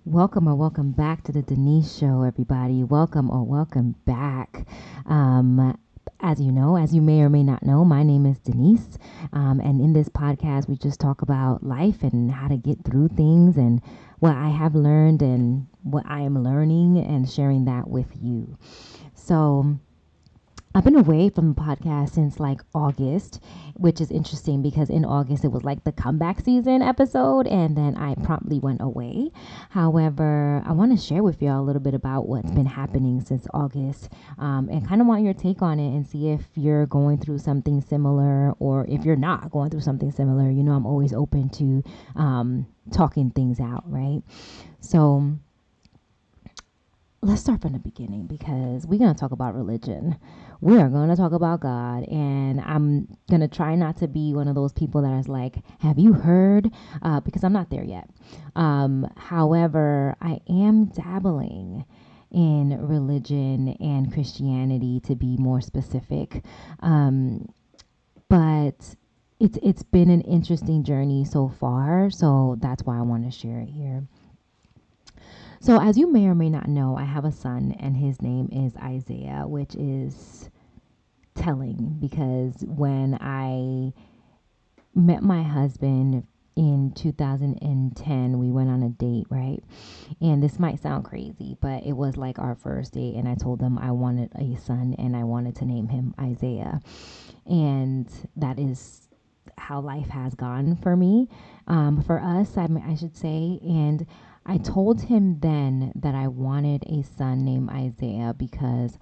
Welcome back to the Denise Show, everybody. Welcome back. Um, as you know, as you may or may not know, my name is Denise. And in this podcast, we just talk about life and how to get through things and what I have learned and what I am learning and sharing that with you. So, I've been away from the podcast since like August, which is interesting because in August it was like the comeback season episode, and then I promptly went away. However, I want to share with y'all a little bit about what's been happening since August, and kind of want your take on it and see if you're going through something similar or if you're not going through something similar. You know, I'm always open to talking things out, right? So, let's start from the beginning because we're going to talk about religion. We are going to talk about God. And I'm going to try not to be one of those people that is like, have you heard? Because I'm not there yet. However, I am dabbling in religion and Christianity to be more specific. But it's been an interesting journey so far. So that's why I want to share it here. So, as you may or may not know, I have a son, and his name is Isaiah, which is telling because when I met my husband in 2010, we went on a date, right? And this might sound crazy, but it was like our first date, and I told him I wanted a son and I wanted to name him Isaiah. And that is how life has gone for me, for us, I should say. And I told him then that I wanted a son named Isaiah because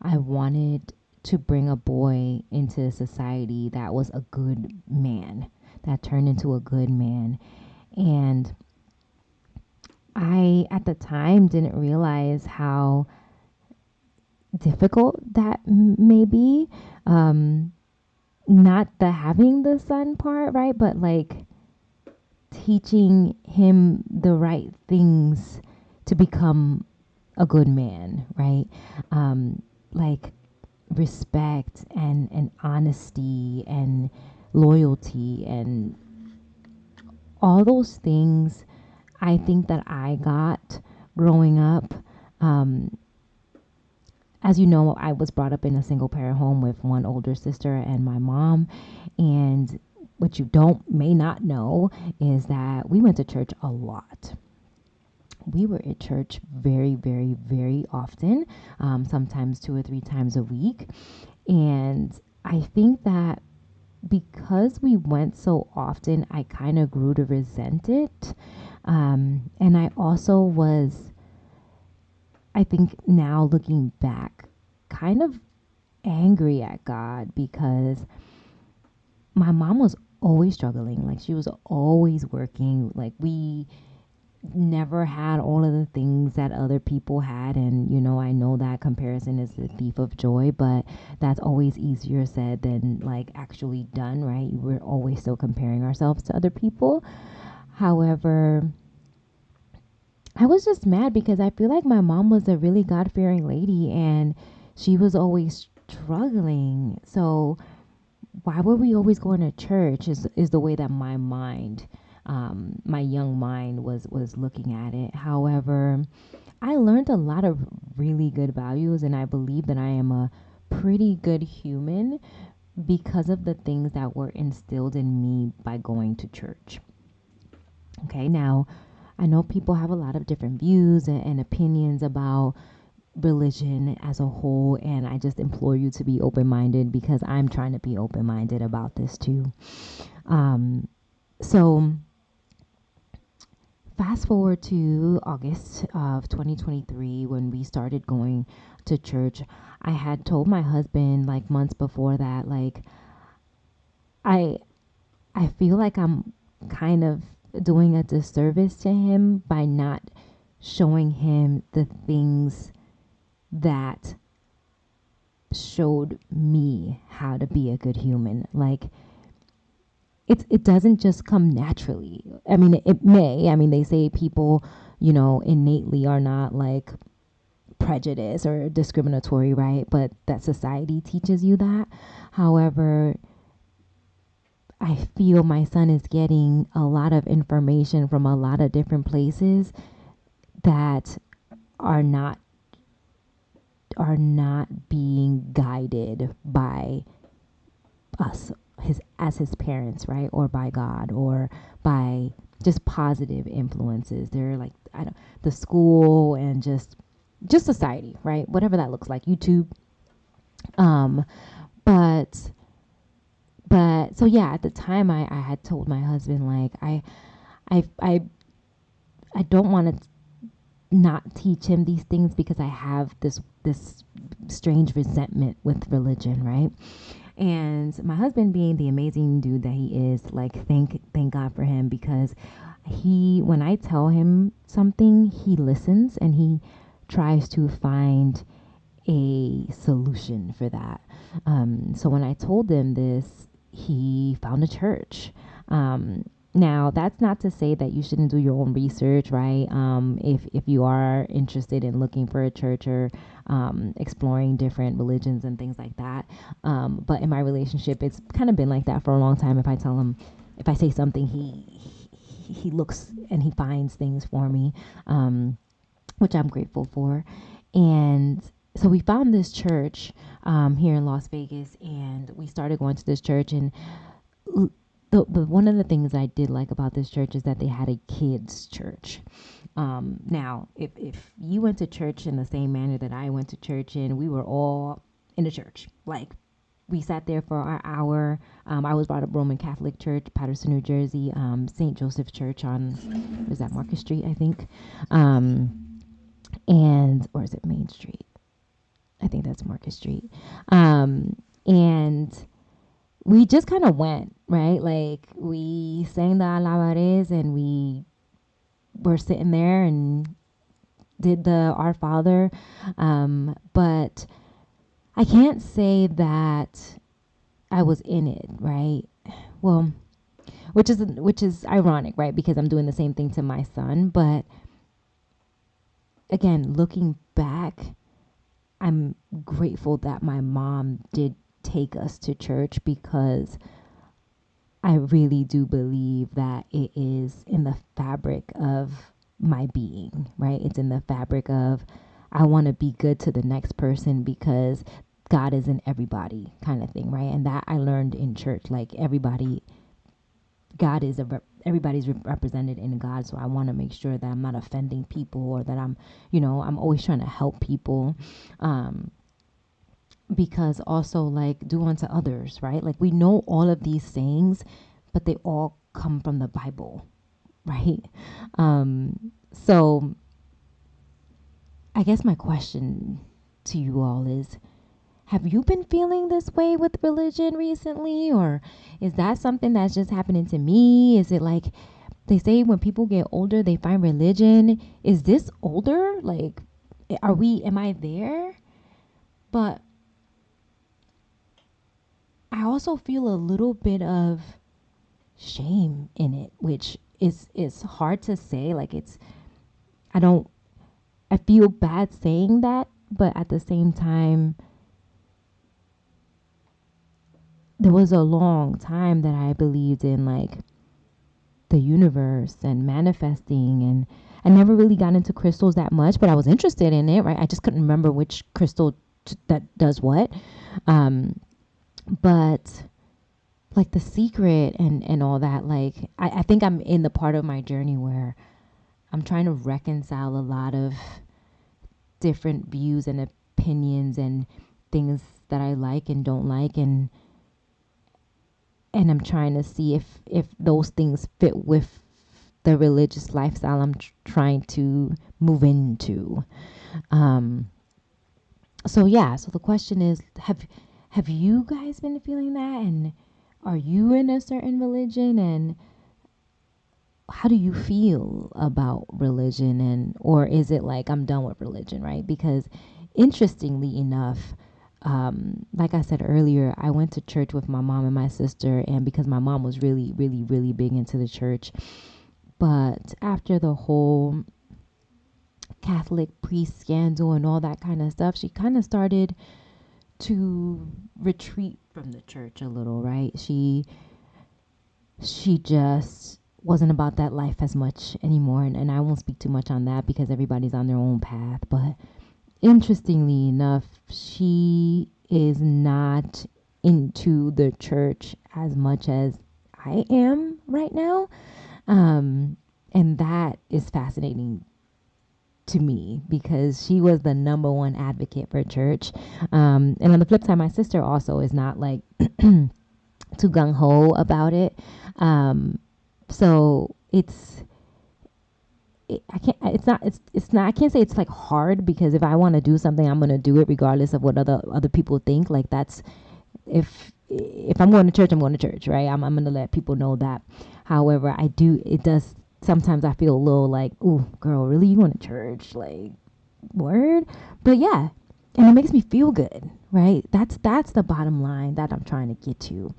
I wanted to bring a boy into society that was a good man, that turned into a good man. And I, at the time, didn't realize how difficult that may be. Um, Not the having the son part, right? But like teaching him the right things to become a good man, right? Like respect and honesty and loyalty and all those things I think that I got growing up. Um, as you know, I was brought up in a single parent home with one older sister and my mom. And what you don't may not know is that we went to church a lot. We were at church very, very, very often, sometimes 2 or 3 times a week. And I think that because we went so often, I kind of grew to resent it. And I also was, I think now looking back, kind of angry at God because my mom was always struggling. Like she was always working. Like we never had all of the things that other people had. And, you know, I know that comparison is the thief of joy, but that's always easier said than like actually done, right? We're always still comparing ourselves to other people. However, I was just mad because I feel like my mom was a really God fearing lady and she was always struggling. So why were we always going to church is the way that my mind, my young mind was looking at it. However, I learned a lot of really good values and I believe that I am a pretty good human because of the things that were instilled in me by going to church. Okay, now I know people have a lot of different views and opinions about religion as a whole, and I just implore you to be open minded because I'm trying to be open minded about this too. Um, so, fast forward to August of 2023 when we started going to church. I had told my husband like months before that, like, I I feel like I'm kind of doing a disservice to him by not showing him the things that showed me how to be a good human. Like it doesn't just come naturally. I mean, it may. I mean, they say people, you know, innately are not like prejudiced or discriminatory, right? But that society teaches you that. However, I feel my son is getting a lot of information from a lot of different places that are not being guided by us, his parents, right? Or by God, or by just positive influences. They're like, I don't, the school and just society, right? Whatever that looks like, YouTube. Um, but so yeah, at the time I had told my husband, like, I I I don't want to not teach him these things because I have this strange resentment with religion, right? And my husband, being the amazing dude that he is, like, thank God for him, because when I tell him something, he listens and he tries to find a solution for that. So when I told him this, he found a church. Now, that's not to say that you shouldn't do your own research, right? If you are interested in looking for a church, or exploring different religions and things like that. But in my relationship, it's kind of been like that for a long time. If I say something, he looks and he finds things for me, which I'm grateful for. And so we found this church here in Las Vegas, and we started going to this church. And the one of the things I did like about this church is that they had a kids church. Now, if you went to church in the same manner that I went to church in, we were all in the church. Like, we sat there for our hour. I was brought up Roman Catholic Church, Patterson, New Jersey, St. Joseph Church on, is that Market Street, I think? Or is it Main Street? I think that's Market Street. And we just kind of went, right? Like, we sang the alabares and we were sitting there and did the Our Father. But I can't say that I was in it, right? Well, which is ironic, right? Because I'm doing the same thing to my son. But again, looking back, I'm grateful that my mom did take us to church, because I really do believe that it is in the fabric of my being, right? It's in the fabric of, I want to be good to the next person because God is in everybody, kind of thing, right? And that I learned in church. Like, everybody's represented in God. So I want to make sure that I'm not offending people, or that I'm always trying to help people. Because also, like, do unto others, right? Like, we know all of these sayings, but they all come from the Bible, right? So I guess my question to you all is, have you been feeling this way with religion recently? Or is that something that's just happening to me? Is it like they say when people get older, they find religion? Is this older? Like, am I there? But I also feel a little bit of shame in it, which is hard to say. Like, I don't, I feel bad saying that, but at the same time, there was a long time that I believed in, like, the universe and manifesting, and I never really got into crystals that much, but I was interested in it, right? I just couldn't remember which crystal that does what. But like, the secret and all that, like, I think I'm in the part of my journey where I'm trying to reconcile a lot of different views and opinions and things that I like and don't like, and I'm trying to see if those things fit with the religious lifestyle I'm trying to move into. So yeah, so the question is, have you guys been feeling that? And are you in a certain religion? And how do you feel about religion? And or is it like, I'm done with religion, right? Because interestingly enough, like I said earlier, I went to church with my mom and my sister, and because my mom was really, really, really big into the church. But after the whole Catholic priest scandal and all that kind of stuff, she kind of started to retreat from the church a little, right? She just wasn't about that life as much anymore. And I won't speak too much on that because everybody's on their own path. But interestingly enough, she is not into the church as much as I am right now. Um, and that is fascinating to me because she was the number one advocate for church. And on the flip side, my sister also is not like too gung ho about it. Um, so I can't, it's not, I can't say it's like hard because if I want to do something, I'm going to do it regardless of what other people think. Like that's, if I'm going to church, I'm going to church, right? I'm going to let people know that. However, it does, sometimes I feel a little like, ooh, girl, really? You going to church? Like, word? But yeah, and it makes me feel good, right? That's the bottom line that I'm trying to get to.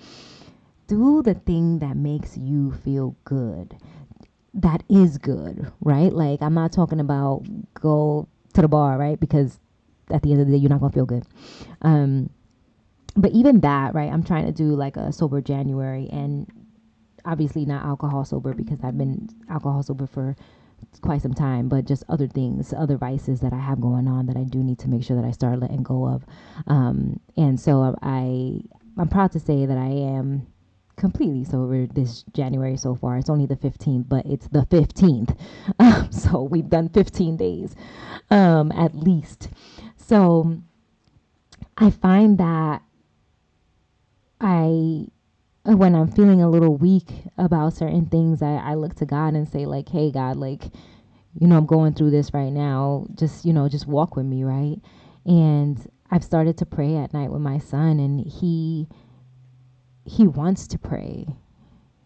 Do the thing that makes you feel good. That is good, right? Like I'm not talking about go to the bar, right? Because at the end of the day, you're not gonna feel good. Um, but even that, right? I'm trying to do like a sober January, and obviously not alcohol sober because I've been alcohol sober for quite some time, but just other things, other vices that I have going on that I do need to make sure that I start letting go of. And so I'm proud to say that I am completely sober this January so far. It's only the 15th, but it's the 15th. So we've done 15 days, at least. So I find that I when I'm feeling a little weak about certain things, I look to God and say like, hey God, like, I'm going through this right now. Just, just walk with me, right? And I've started to pray at night with my son, and he wants to pray,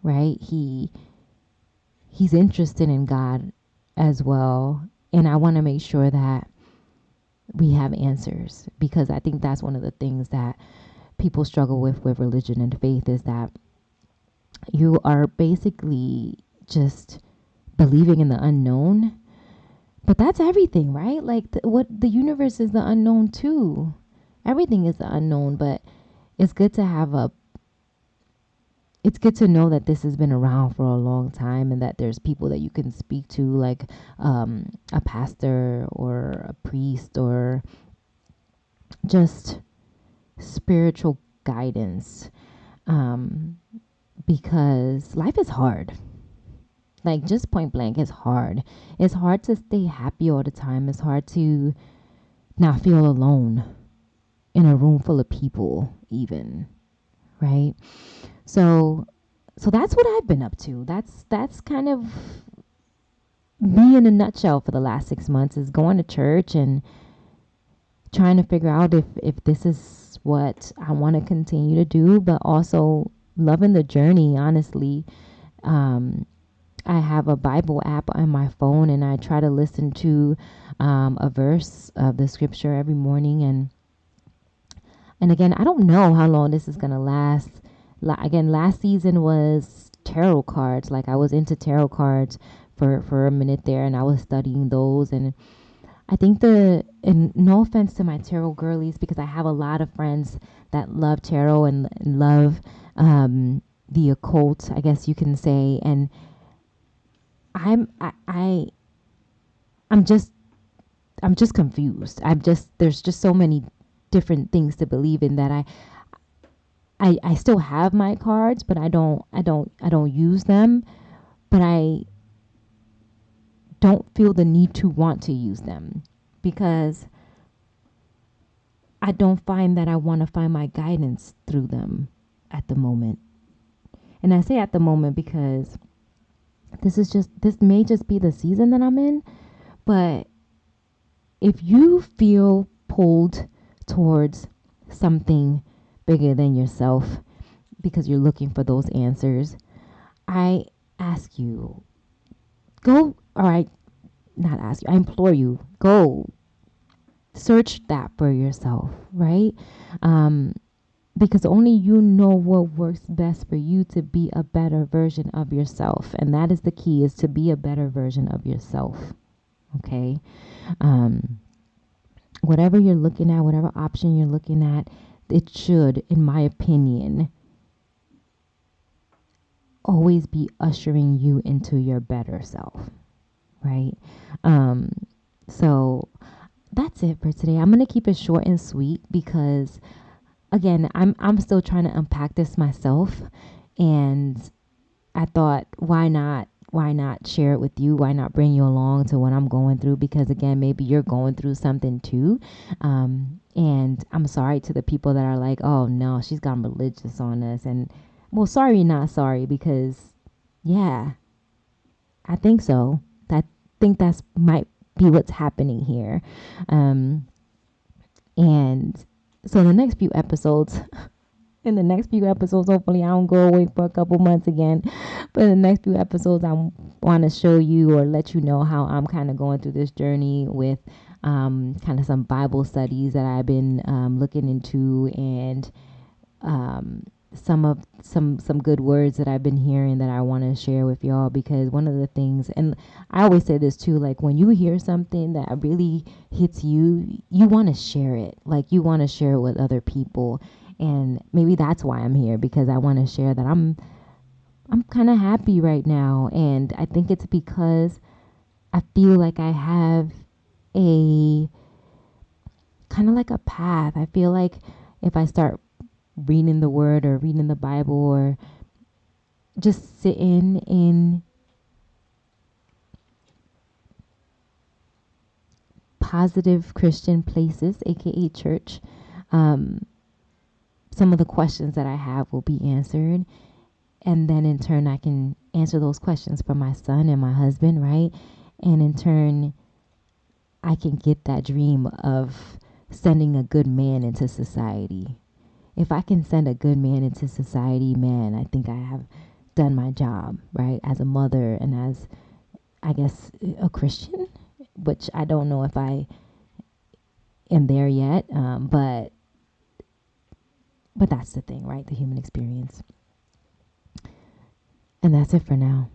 right? He's interested in God as well. And I want to make sure that we have answers, because I think that's one of the things that people struggle with religion and faith, is that you are basically just believing in the unknown. But that's everything, right? Like what the universe is the unknown too. Everything is the unknown, but it's good to have it's good to know that this has been around for a long time, and that there's people that you can speak to, like a pastor or a priest or just spiritual guidance, um, because life is hard. Like just point blank, it's hard. It's hard to stay happy all the time. It's hard to not feel alone in a room full of people, even, right? So, so that's what I've been up to. That's kind of me in a nutshell for the last 6 months, is going to church and trying to figure out if this is what I want to continue to do, but also loving the journey, honestly. Um, I have a Bible app on my phone, and I try to listen to a verse of the scripture every morning. And again, I don't know how long this is going to last. Again, last season was tarot cards. Like I was into tarot cards for a minute there, and I was studying those. And I think and no offense to my tarot girlies, because I have a lot of friends that love tarot and love the occult, I guess you can say. And I'm I, I I'm just I'm just confused. There's just so many different things to believe in that I still have my cards, but I don't use them, but I don't feel the need to want to use them, because I don't find that I want to find my guidance through them at the moment. And I say at the moment because this may just be the season that I'm in, but if you feel pulled towards something bigger than yourself because you're looking for those answers, I ask you, go, all right, not ask you, I implore you, go search that for yourself, right? Um, because only you know what works best for you to be a better version of yourself. And that is the key, is to be a better version of yourself. Okay. Um, Whatever you're looking at, whatever option you're looking at, it should, in my opinion, always be ushering you into your better self, right? Um, so that's it for today. I'm gonna keep it short and sweet because again, I'm still trying to unpack this myself, and I thought, why not share it with you? Why not bring you along to what I'm going through? Because again, maybe you're going through something too. And I'm sorry to the people that are like, oh no, she's gone religious on us. And well, sorry, not sorry, because yeah, I think so. I think that's might be what's happening here. Um, and so the next few episodes, in the next few episodes, hopefully I don't go away for a couple months again. But in the next few episodes, I want to show you or let you know how I'm kind of going through this journey with kind of some Bible studies that I've been looking into, and um, some good words that I've been hearing that I want to share with y'all. Because one of the things, and I always say this too, like when you hear something that really hits you, you want to share it. Like you want to share it with other people, and maybe that's why I'm here, because I want to share that I'm kind of happy right now, and I think it's because I feel like I have a kind of like a path. I feel like if I start reading the word or reading the Bible or just sitting in positive Christian places, aka church, um, some of the questions that I have will be answered. And then in turn, I can answer those questions for my son and my husband, right? And in turn, I can get that dream of sending a good man into society. If I can send a good man into society, man, I think I have done my job, right? As a mother and as, I guess, a Christian, which I don't know if I am there yet. But that's the thing, right? The human experience. And that's it for now.